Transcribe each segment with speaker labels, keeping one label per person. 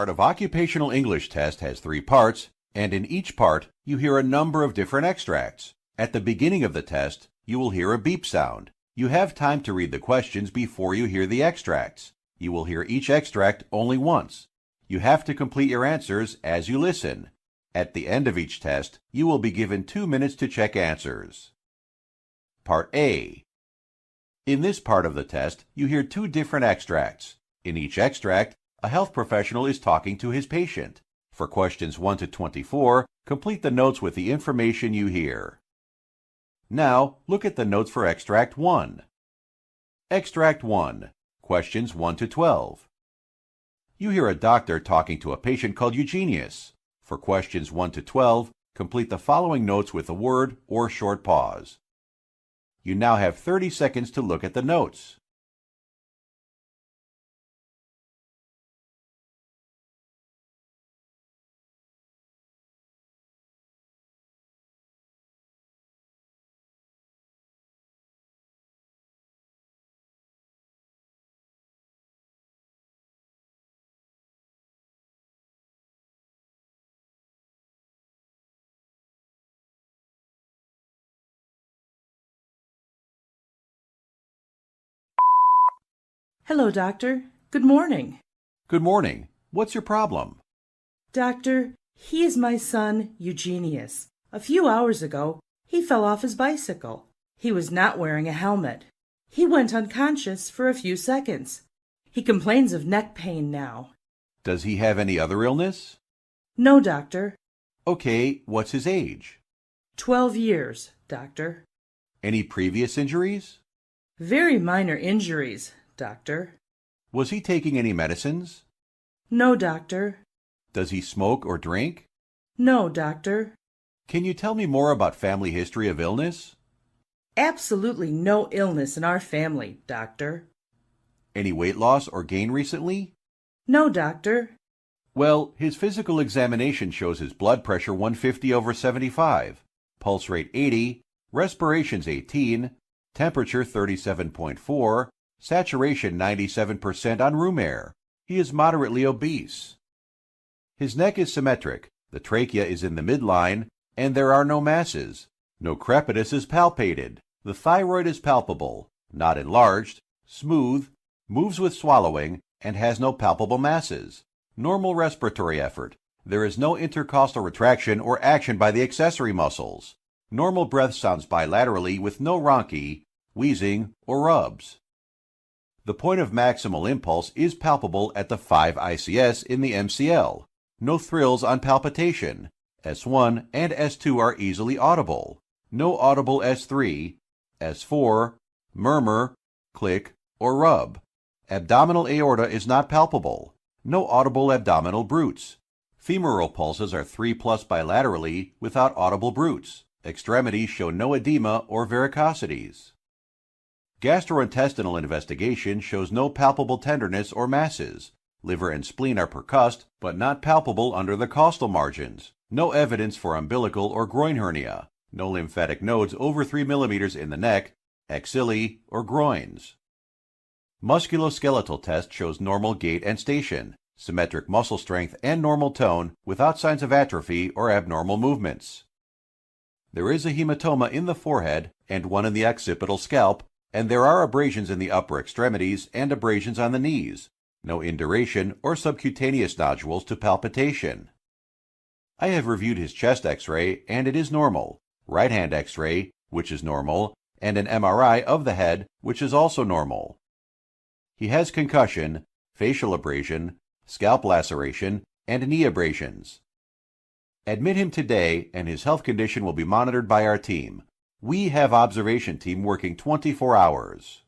Speaker 1: of occupational English test has 3 parts, and in each part you hear a number of different extracts. At the beginning of the test, you will hear a beep sound. You have time to read the questions before you hear the extracts. You will hear each extract only once. You have to complete your answers as you listen. At the end of each test, you will be given 2 minutes to check answers. Part A. In this part of the test, you hear 2 different extracts. In each extract, a health professional is talking to his patient. For questions 1 to 24, complete the notes with the information you hear. Now, look at the notes for Extract 1. Extract 1. Questions 1 to 12. You hear a doctor talking to a patient called Eugenius. For questions 1 to 12, complete the following notes with a word or short pause. You now have 30 seconds to look at the notes.
Speaker 2: Hello, Doctor. Good morning.
Speaker 1: Good morning. What's your problem?
Speaker 2: Doctor, he is my son, Eugenius. A few hours ago, he fell off his bicycle. He was not wearing a helmet. He went unconscious for a few seconds. He complains of neck pain now.
Speaker 1: Does he have any other illness?
Speaker 2: No, Doctor.
Speaker 1: Okay, what's his age?
Speaker 2: 12 years, Doctor.
Speaker 1: Any previous injuries?
Speaker 2: Very minor injuries, Doctor.
Speaker 1: Was he taking any medicines?
Speaker 2: No, Doctor.
Speaker 1: Does he smoke or drink?
Speaker 2: No, Doctor.
Speaker 1: Can you tell me more about family history of illness?
Speaker 2: Absolutely no illness in our family, Doctor.
Speaker 1: Any weight loss or gain recently?
Speaker 2: No, Doctor.
Speaker 1: Well, his physical examination shows his blood pressure 150/75, pulse rate 80, respirations 18, temperature 37.4, saturation 97% on room air. He is moderately obese. His neck is symmetric, the trachea is in the midline, and there are no masses. No crepitus is palpated. The thyroid is palpable, not enlarged, smooth, moves with swallowing, and has no palpable masses. Normal respiratory effort. There is no intercostal retraction or action by the accessory muscles. Normal breath sounds bilaterally with no rhonchi, wheezing, or rubs. The point of maximal impulse is palpable at the 5 ICS in the MCL. No thrills on palpitation. S1 and S2 are easily audible. No audible S3, S4, murmur, click, or rub. Abdominal aorta is not palpable. No audible abdominal brutes. Femoral pulses are 3+ bilaterally without audible brutes. Extremities show no edema or varicosities. Gastrointestinal investigation shows no palpable tenderness or masses. Liver and spleen are percussed, but not palpable under the costal margins. No evidence for umbilical or groin hernia. No lymphatic nodes over 3 mm in the neck, axilla, or groins. Musculoskeletal test shows normal gait and station, symmetric muscle strength and normal tone without signs of atrophy or abnormal movements. There is a hematoma in the forehead and one in the occipital scalp, and there are abrasions in the upper extremities and abrasions on the knees. No induration or subcutaneous nodules to palpitation. I have reviewed his chest X-ray and it is normal, right hand X-ray, which is normal, and an MRI of the head, which is also normal. He has concussion, facial abrasion, scalp laceration, and knee abrasions. Admit him today and his health condition will be monitored by our team. We have observation team working 24 hours.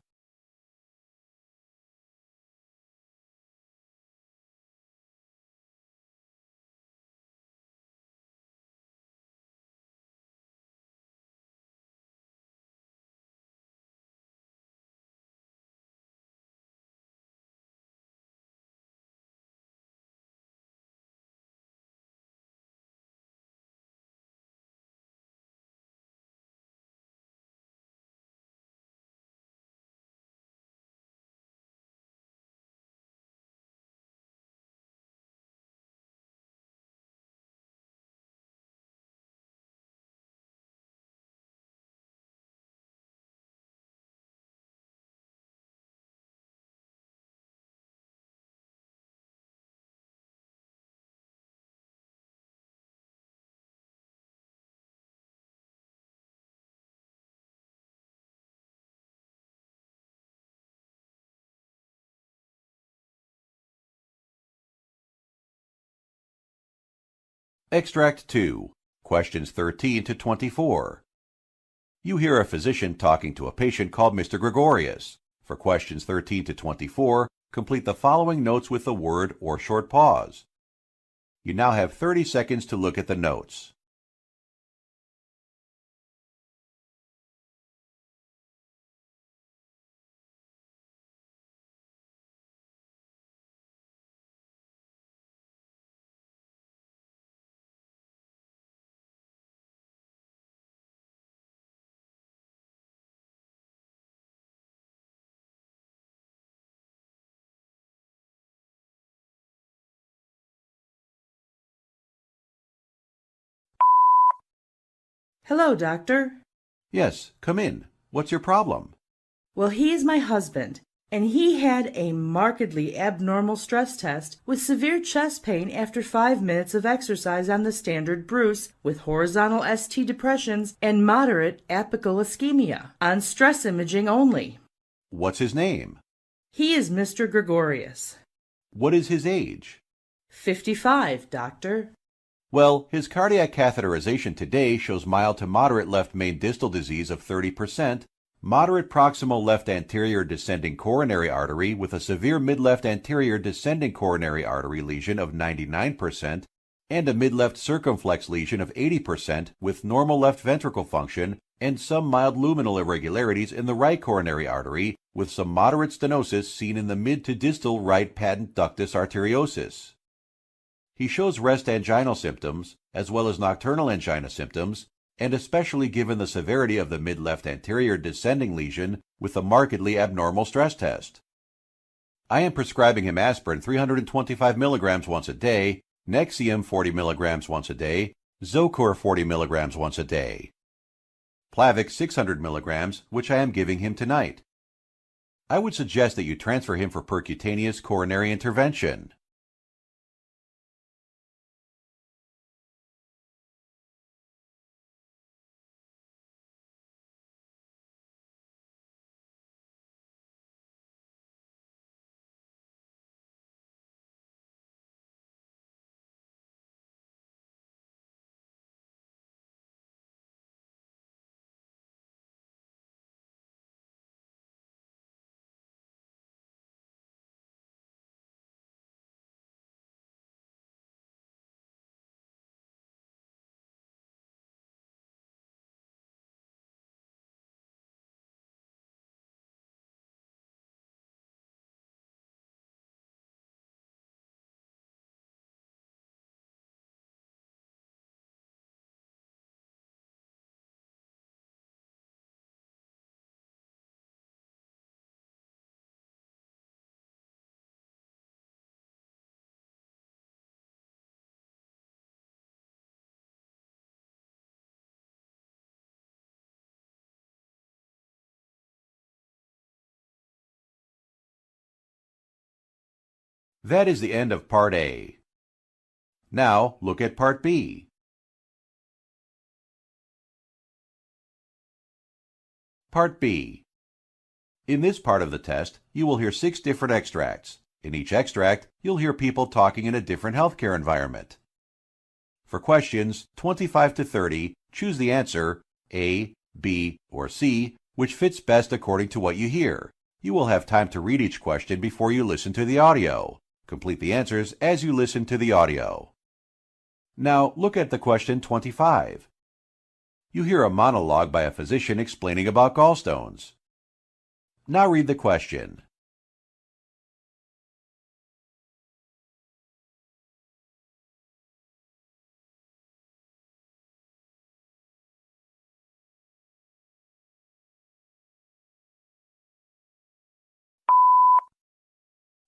Speaker 1: Extract 2, questions 13 to 24. You hear a physician talking to a patient called Mr. Gregorius. For questions 13 to 24, complete the following notes with the word or short pause. You now have 30 seconds to look at the notes.
Speaker 2: Hello, doctor.
Speaker 1: Yes, come in. What's your problem?
Speaker 2: Well, he is my husband, and he had a markedly abnormal stress test with severe chest pain after 5 minutes of exercise on the standard Bruce with horizontal ST depressions and moderate apical ischemia on stress imaging only.
Speaker 1: What's his name?
Speaker 2: He is Mr. Gregorius.
Speaker 1: What is his age?
Speaker 2: 55, doctor.
Speaker 1: Well, his cardiac catheterization today shows mild to moderate left main distal disease of 30%, moderate proximal left anterior descending coronary artery with a severe mid-left anterior descending coronary artery lesion of 99%, and a mid-left circumflex lesion of 80% with normal left ventricle function and some mild luminal irregularities in the right coronary artery with some moderate stenosis seen in the mid to distal right patent ductus arteriosus. He shows rest anginal symptoms, as well as nocturnal angina symptoms, and especially given the severity of the mid-left anterior descending lesion with a markedly abnormal stress test. I am prescribing him aspirin 325 milligrams once a day, Nexium 40 milligrams once a day, Zocor 40 milligrams once a day. Plavix 600 milligrams, which I am giving him tonight. I would suggest that you transfer him for percutaneous coronary intervention. That is the end of Part A. Now look at Part B. Part B. In this part of the test, you will hear 6 different extracts. In each extract, you'll hear people talking in a different healthcare environment. For questions 25 to 30, choose the answer A, B, or C, which fits best according to what you hear. You will have time to read each question before you listen to the audio. Complete the answers as you listen to the audio. Now look at the question 25. You hear a monologue by a physician explaining about gallstones. Now read the question.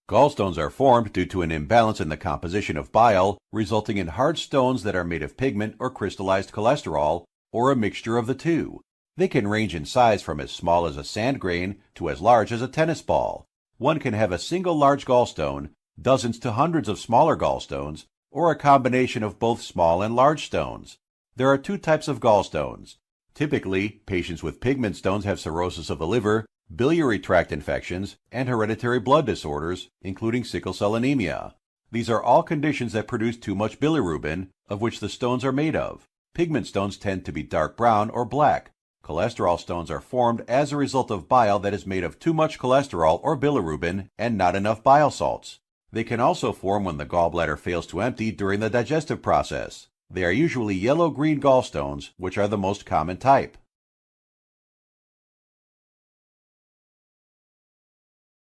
Speaker 1: Gallstones are formed due to an imbalance in the composition of bile, resulting in hard stones that are made of pigment or crystallized cholesterol, or a mixture of the two. They can range in size from as small as a sand grain to as large as a tennis ball. One can have a single large gallstone, dozens to hundreds of smaller gallstones, or a combination of both small and large stones. There are 2 types of gallstones. Typically, patients with pigment stones have cirrhosis of the liver, biliary tract infections, and hereditary blood disorders, including sickle cell anemia. These are all conditions that produce too much bilirubin, of which the stones are made of. Pigment stones tend to be dark brown or black. Cholesterol stones are formed as a result of bile that is made of too much cholesterol or bilirubin and not enough bile salts. They can also form when the gallbladder fails to empty during the digestive process. They are usually yellow-green gallstones, which are the most common type.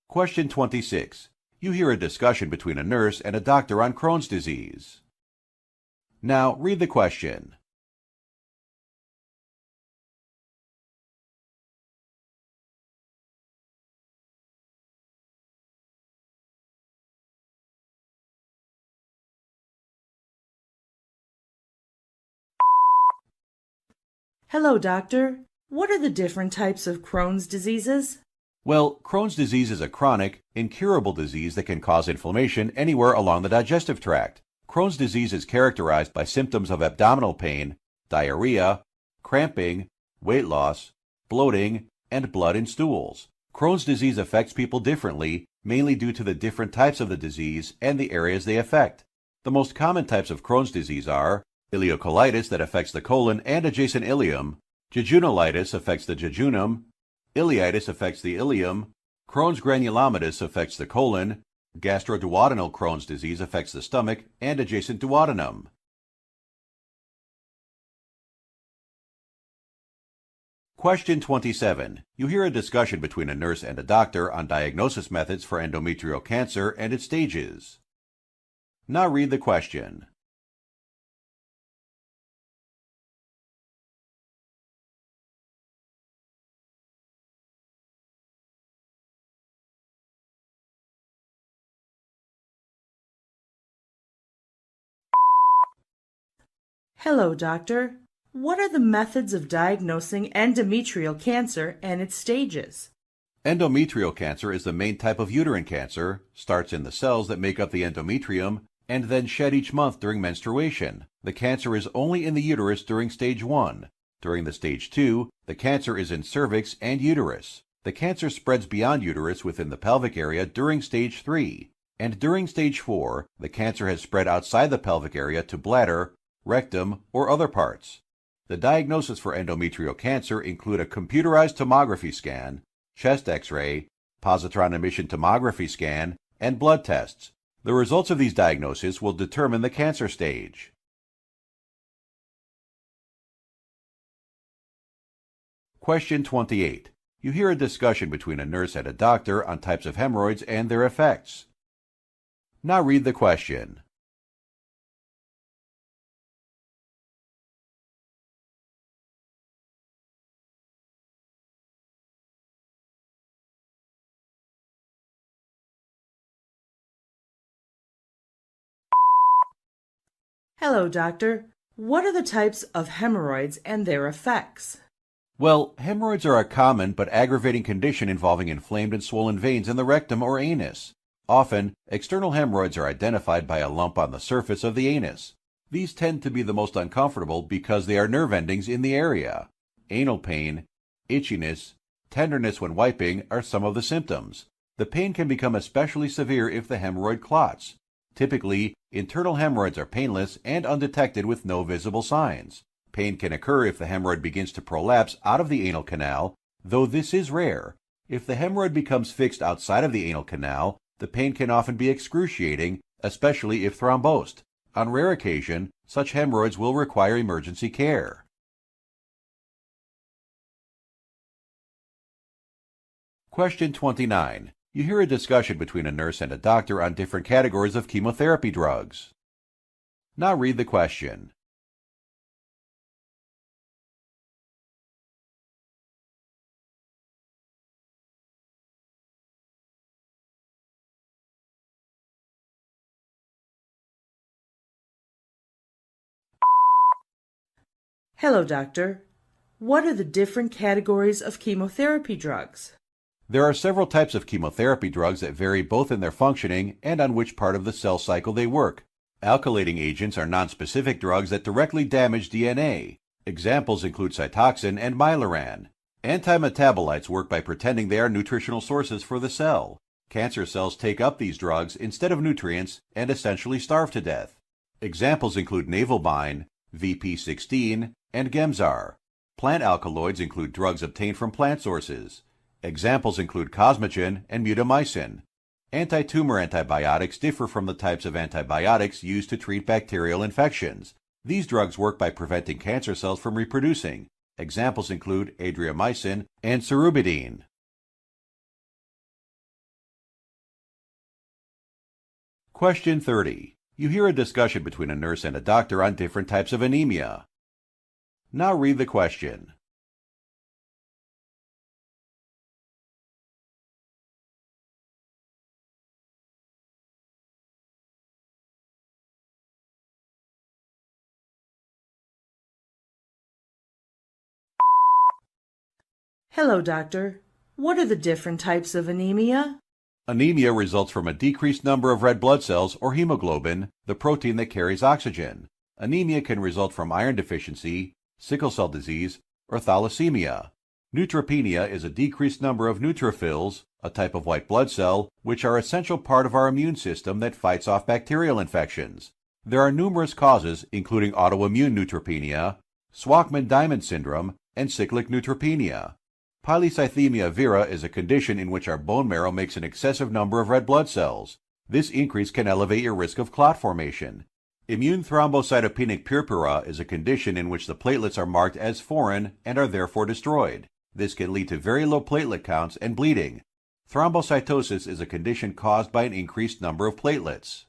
Speaker 1: Question 26. You hear a discussion between a nurse and a doctor on Crohn's disease. Now read the question.
Speaker 2: Hello, doctor. What are the different types of Crohn's diseases?
Speaker 1: Well, Crohn's disease is a chronic, incurable disease that can cause inflammation anywhere along the digestive tract. Crohn's disease is characterized by symptoms of abdominal pain, diarrhea, cramping, weight loss, bloating, and blood in stools. Crohn's disease affects people differently, mainly due to the different types of the disease and the areas they affect. The most common types of Crohn's disease are ileocolitis that affects the colon and adjacent ileum, jejunalitis affects the jejunum, ileitis affects the ileum, Crohn's granulomatous affects the colon, gastroduodenal Crohn's disease affects the stomach and adjacent duodenum. Question 27. You hear a discussion between a nurse and a doctor on diagnosis methods for endometrial cancer and its stages. Now read the question.
Speaker 2: Hello, doctor. What are the methods of diagnosing endometrial cancer and its stages?
Speaker 1: Endometrial cancer is the main type of uterine cancer, starts in the cells that make up the endometrium, and then shed each month during menstruation. The cancer is only in the uterus during stage 1. During the stage 2, the cancer is in cervix and uterus. The cancer spreads beyond uterus within the pelvic area during stage 3. And during stage 4, the cancer has spread outside the pelvic area to bladder, rectum, or other parts. The diagnosis for endometrial cancer include a computerized tomography scan, chest X-ray, positron emission tomography scan, and blood tests. The results of these diagnoses will determine the cancer stage. Question 28. You hear a discussion between a nurse and a doctor on types of hemorrhoids and their effects. Now read the question.
Speaker 2: Hello, doctor. What are the types of hemorrhoids and their effects?
Speaker 1: Well, hemorrhoids are a common but aggravating condition involving inflamed and swollen veins in the rectum or anus. Often, external hemorrhoids are identified by a lump on the surface of the anus. These tend to be the most uncomfortable because they are nerve endings in the area. Anal pain, itchiness, tenderness when wiping are some of the symptoms. The pain can become especially severe if the hemorrhoid clots. Typically, internal hemorrhoids are painless and undetected with no visible signs. Pain can occur if the hemorrhoid begins to prolapse out of the anal canal, though this is rare. If the hemorrhoid becomes fixed outside of the anal canal, the pain can often be excruciating, especially if thrombosed. On rare occasion, such hemorrhoids will require emergency care. Question 29. You hear a discussion between a nurse and a doctor on different categories of chemotherapy drugs. Now read the question.
Speaker 2: Hello, doctor. What are the different categories of chemotherapy drugs?
Speaker 1: There are several types of chemotherapy drugs that vary both in their functioning and on which part of the cell cycle they work. Alkylating agents are nonspecific drugs that directly damage DNA. Examples include Cytoxan and Myloran. Antimetabolites work by pretending they are nutritional sources for the cell. Cancer cells take up these drugs instead of nutrients and essentially starve to death. Examples include navalbine, VP16, and Gemzar. Plant alkaloids include drugs obtained from plant sources. Examples include cosmogen and mutamycin. Anti-tumor antibiotics differ from the types of antibiotics used to treat bacterial infections. These drugs work by preventing cancer cells from reproducing. Examples include adriamycin and ceruvidine. Question 30. You hear a discussion between a nurse and a doctor on different types of anemia. Now read the question.
Speaker 2: Hello, doctor. What are the different types of anemia?
Speaker 1: Anemia results from a decreased number of red blood cells or hemoglobin, the protein that carries oxygen. Anemia can result from iron deficiency, sickle cell disease, or thalassemia. Neutropenia is a decreased number of neutrophils, a type of white blood cell, which are an essential part of our immune system that fights off bacterial infections. There are numerous causes, including autoimmune neutropenia, Shwachman-Diamond syndrome, and cyclic neutropenia. Polycythemia vera is a condition in which our bone marrow makes an excessive number of red blood cells. This increase can elevate your risk of clot formation. Immune thrombocytopenic purpura is a condition in which the platelets are marked as foreign and are therefore destroyed. This can lead to very low platelet counts and bleeding. Thrombocytosis is a condition caused by an increased number of platelets.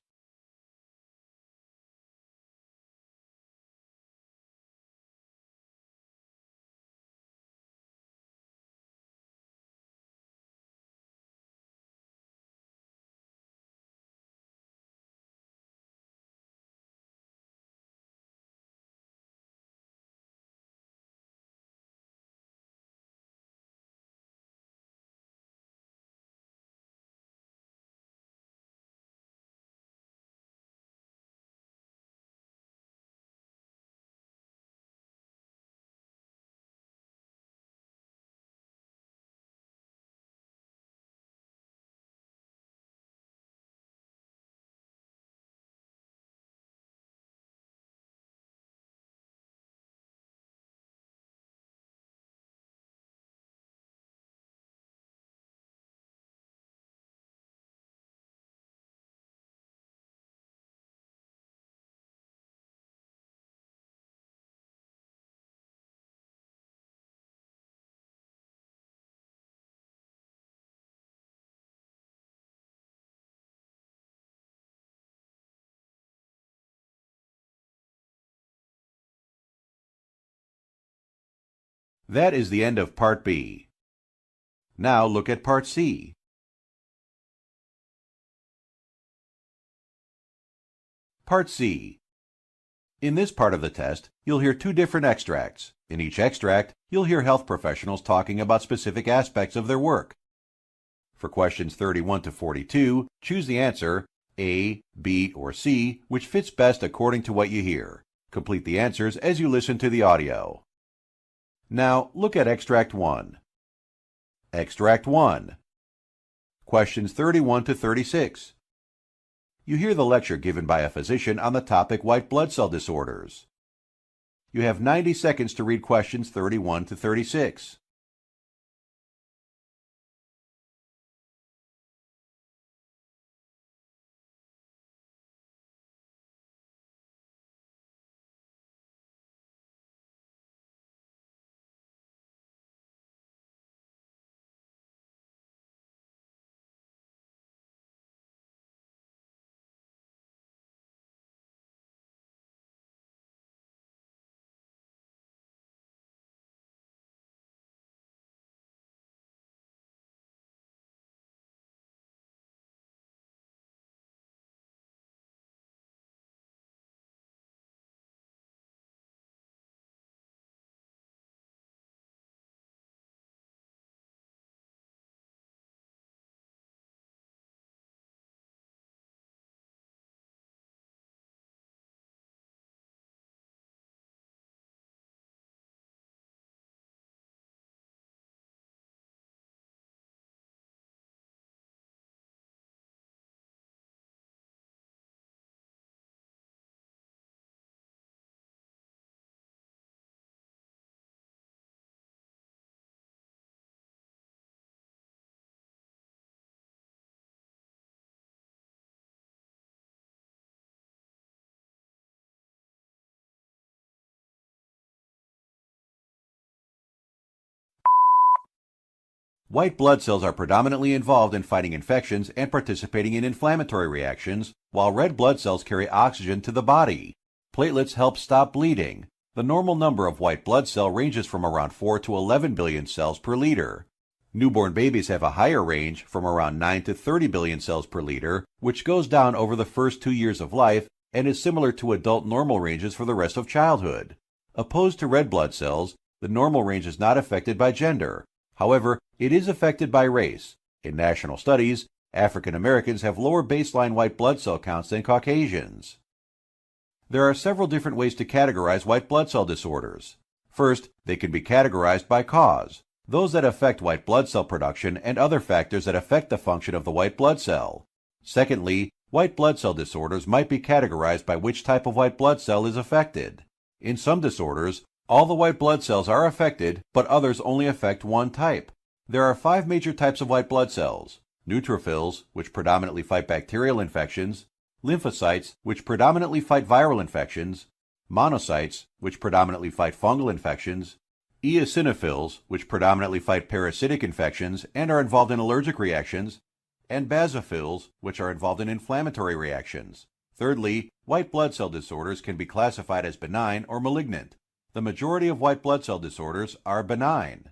Speaker 1: That is the end of Part B. Now look at Part C. Part C. In this part of the test, you'll hear two different extracts. In each extract, you'll hear health professionals talking about specific aspects of their work. For questions 31 to 42, choose the answer A, B, or C, which fits best according to what you hear. Complete the answers as you listen to the audio. Now, look at Extract 1. Extract 1. Questions 31 to 36. You hear the lecture given by a physician on the topic white blood cell disorders. You have 90 seconds to read questions 31 to 36. White blood cells are predominantly involved in fighting infections and participating in inflammatory reactions, while red blood cells carry oxygen to the body. Platelets help stop bleeding. The normal number of white blood cell ranges from around 4 to 11 billion cells per liter. Newborn babies have a higher range, from around 9 to 30 billion cells per liter, which goes down over the first 2 years of life and is similar to adult normal ranges for the rest of childhood. Opposed to red blood cells, the normal range is not affected by gender. However, it is affected by race. In national studies, African Americans have lower baseline white blood cell counts than Caucasians. There are several different ways to categorize white blood cell disorders. First, they can be categorized by cause, those that affect white blood cell production and other factors that affect the function of the white blood cell. Secondly, white blood cell disorders might be categorized by which type of white blood cell is affected. In some disorders, all the white blood cells are affected, but others only affect one type. There are 5 major types of white blood cells: neutrophils, which predominantly fight bacterial infections; lymphocytes, which predominantly fight viral infections; monocytes, which predominantly fight fungal infections; eosinophils, which predominantly fight parasitic infections and are involved in allergic reactions; and basophils, which are involved in inflammatory reactions. Thirdly, white blood cell disorders can be classified as benign or malignant. The majority of white blood cell disorders are benign.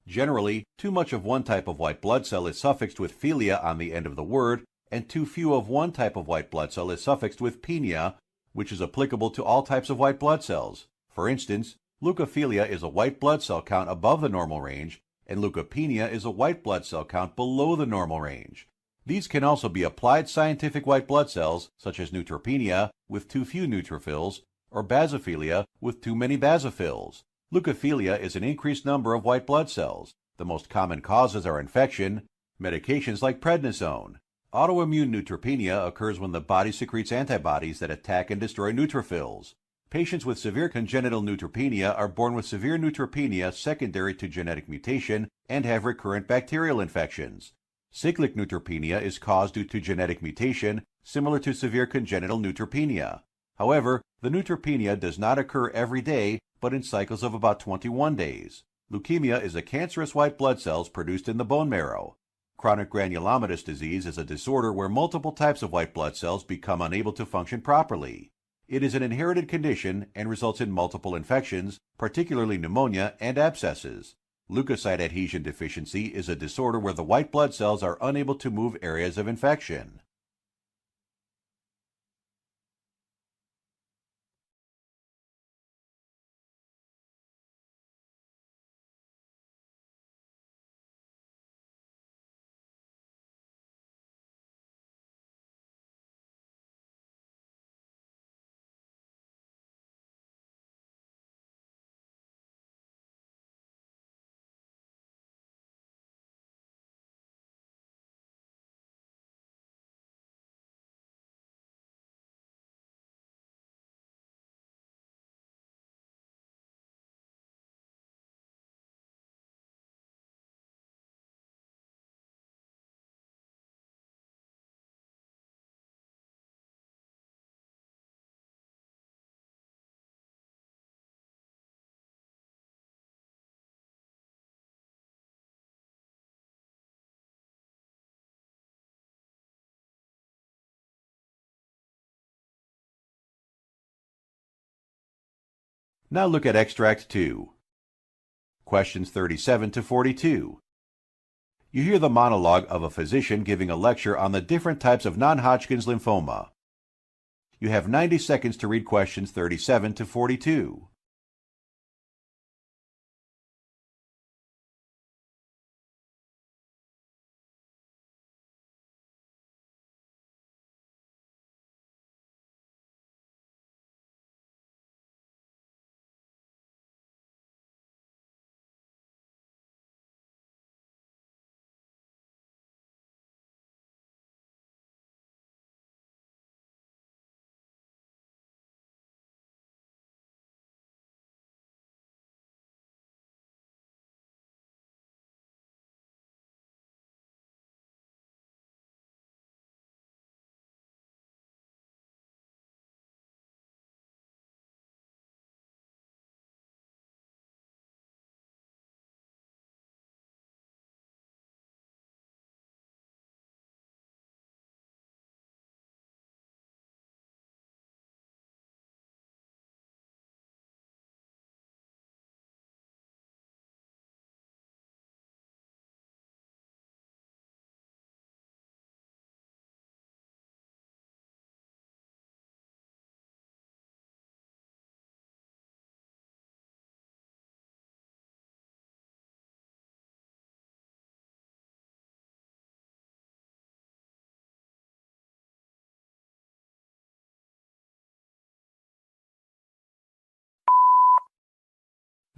Speaker 1: Generally, too much of one type of white blood cell is suffixed with philia on the end of the word, and too few of one type of white blood cell is suffixed with pinia, which is applicable to all types of white blood cells. For instance, leukophilia is a white blood cell count above the normal range, and leukopenia is a white blood cell count below the normal range. These can also be applied scientific white blood cells, such as neutropenia, with too few neutrophils, or basophilia, with too many basophils. Leukophilia is an increased number of white blood cells. The most common causes are infection, medications like prednisone. Autoimmune neutropenia occurs when the body secretes antibodies that attack and destroy neutrophils. Patients with severe congenital neutropenia are born with severe neutropenia secondary to genetic mutation and have recurrent bacterial infections. Cyclic neutropenia is caused due to genetic mutation, similar to severe congenital neutropenia. However, the neutropenia does not occur every day, but in cycles of about 21 days. Leukemia is a cancerous white blood cells produced in the bone marrow. Chronic granulomatous disease is a disorder where multiple types of white blood cells become unable to function properly. It is an inherited condition and results in multiple infections, particularly pneumonia and abscesses. Leukocyte adhesion deficiency is a disorder where the white blood cells are unable to move areas of infection. Now look at Extract 2. Questions 37 to 42. You hear the monologue of a physician giving a lecture on the different types of non-Hodgkin's lymphoma. You have 90 seconds to read questions 37 to 42.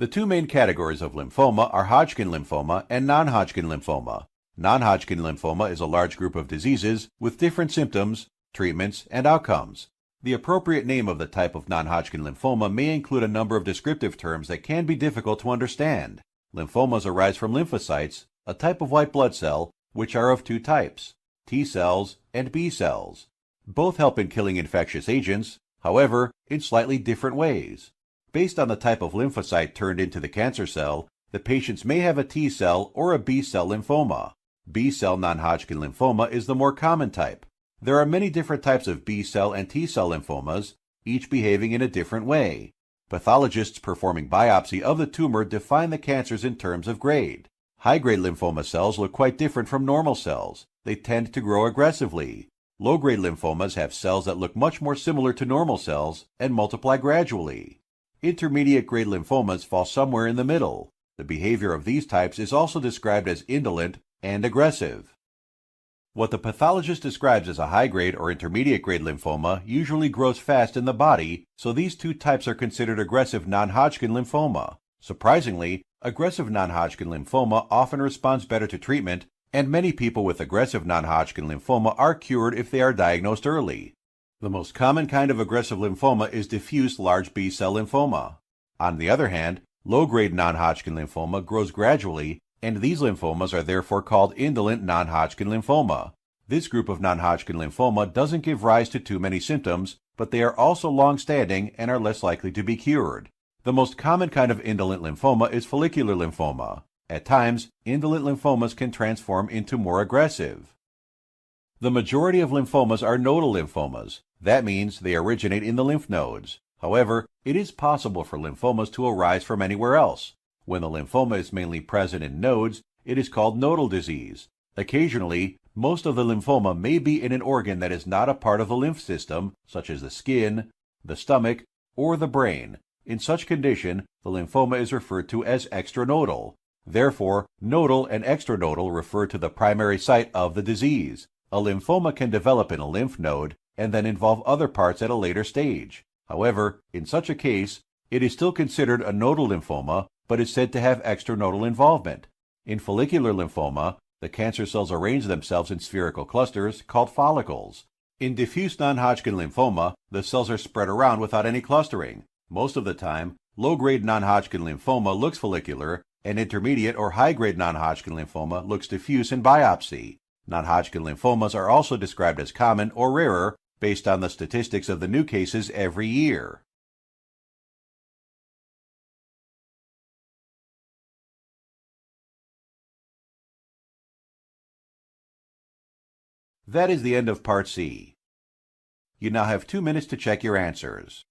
Speaker 1: The two main categories of lymphoma are Hodgkin lymphoma and non-Hodgkin lymphoma. Non-Hodgkin lymphoma is a large group of diseases with different symptoms, treatments, and outcomes. The appropriate name of the type of non-Hodgkin lymphoma may include a number of descriptive terms that can be difficult to understand. Lymphomas arise from lymphocytes, a type of white blood cell, which are of two types, T cells and B cells. Both help in killing infectious agents, however, in slightly different ways. Based on the type of lymphocyte turned into the cancer cell, the patients may have a T cell or a B cell lymphoma. B cell non-Hodgkin lymphoma is the more common type. There are many different types of B cell and T cell lymphomas, each behaving in a different way. Pathologists performing biopsy of the tumor define the cancers in terms of grade. High-grade lymphoma cells look quite different from normal cells. They tend to grow aggressively. Low-grade lymphomas have cells that look much more similar to normal cells and multiply gradually. Intermediate-grade lymphomas fall somewhere in the middle. The behavior of these types is also described as indolent and aggressive. What the pathologist describes as a high-grade or intermediate-grade lymphoma usually grows fast in the body, so these two types are considered aggressive non-Hodgkin lymphoma. Surprisingly, aggressive non-Hodgkin lymphoma often responds better to treatment, and many people with aggressive non-Hodgkin lymphoma are cured if they are diagnosed early. The most common kind of aggressive lymphoma is diffuse large B-cell lymphoma. On the other hand, low-grade non-Hodgkin lymphoma grows gradually, and these lymphomas are therefore called indolent non-Hodgkin lymphoma. This group of non-Hodgkin lymphoma doesn't give rise to too many symptoms, but they are also long-standing and are less likely to be cured. The most common kind of indolent lymphoma is follicular lymphoma. At times, indolent lymphomas can transform into more aggressive. The majority of lymphomas are nodal lymphomas. That means they originate in the lymph nodes. However, it is possible for lymphomas to arise from anywhere else. When the lymphoma is mainly present in nodes, it is called nodal disease. Occasionally, most of the lymphoma may be in an organ that is not a part of the lymph system, such as the skin, the stomach, or the brain. In such condition, the lymphoma is referred to as extranodal. Therefore, nodal and extranodal refer to the primary site of the disease. A lymphoma can develop in a lymph node and then involve other parts at a later stage. However, in such a case, it is still considered a nodal lymphoma, but is said to have extranodal involvement. In follicular lymphoma, the cancer cells arrange themselves in spherical clusters called follicles. In diffuse non-Hodgkin lymphoma, the cells are spread around without any clustering. Most of the time, low-grade non-Hodgkin lymphoma looks follicular, and intermediate or high-grade non-Hodgkin lymphoma looks diffuse in biopsy. Non-Hodgkin lymphomas are also described as common or rarer based on the statistics of the new cases every year. That is the end of Part C. You now have 2 minutes to check your answers.